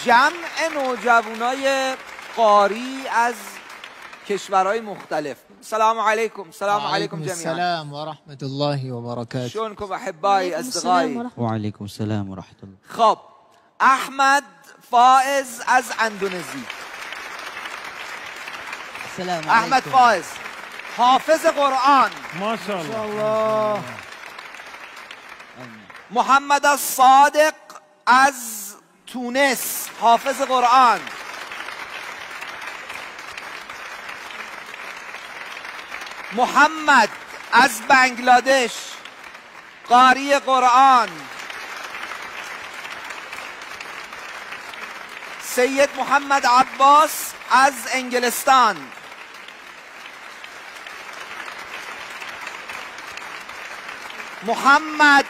جمع نوجوانای قاری از کشورهای مختلف. السلام عليكم. السلام عليكم جميعا. السلام ورحمة الله وبركاته. شلونكم أحبائي أصدقائي؟ وعليكم السلام ورحمة الله. خب أحمد فائز از اندونزی. السلام عليكم. أحمد فائز حافظ قرآن ما شاء الله. محمد الصادق از تونس حافظ قرآن. محمد از بنگلادش قاری قرآن. سید محمد عباس از انگلستان. محمد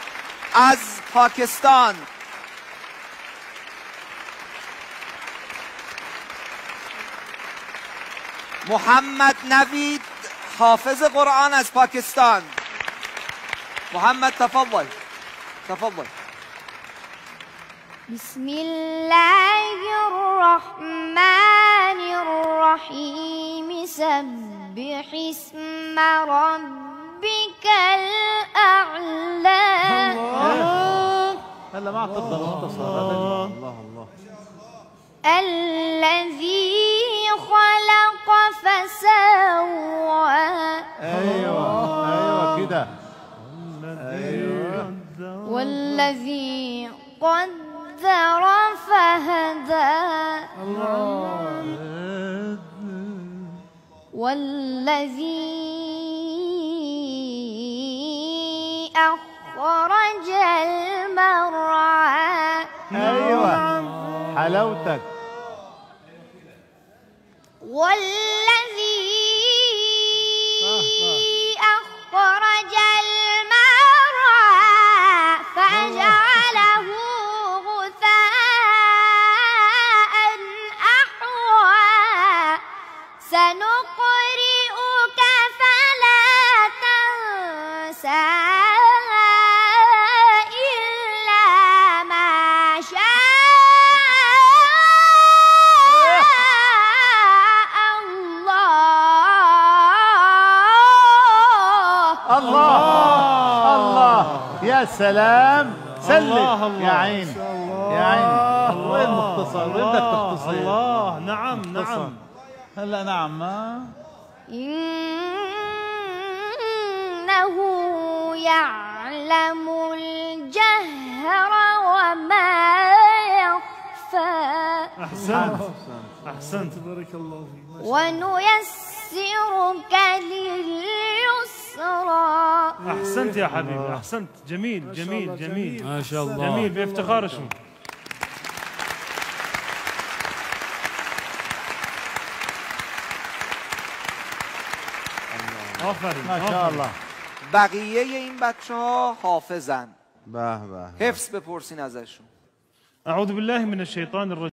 از پاکستان. محمد نوید حافظ قرآن از پاکستان. محمد تفضل تفضل. بسم الله الرحمن الرحيم سبح اسم ربك الأعلى. هلا ما اعتقد الله الله. الذي خلق فسوى. ايوه كده. والذي قدر فهدى. والذي أخرج المرعى. ايوه حلاوتك. والذي أخرج المرعى فجعله غثاء أحوى. سنقرئك فلا تنسى إلا ما شاء الله. يا سلام. سلم يا عيني يا عيني. وين مختصر؟ وين بدك تختصر؟ الله. نعم نعم. هلا نعم. إنه يعلم الجهر وما يخفى. احسنت احسنت. بارك الله فيك. ونيسرك لليسرى. احسنت يا حبيبي احسنت. جميل جميل جميل ما شاء الله. جميل بافتخار. شو آفرین ما شاء الله. بقیه این بچه ها حافظن. به به. حفظ بپرسین ازشون. اعوذ بالله من الشیطان الرجیم.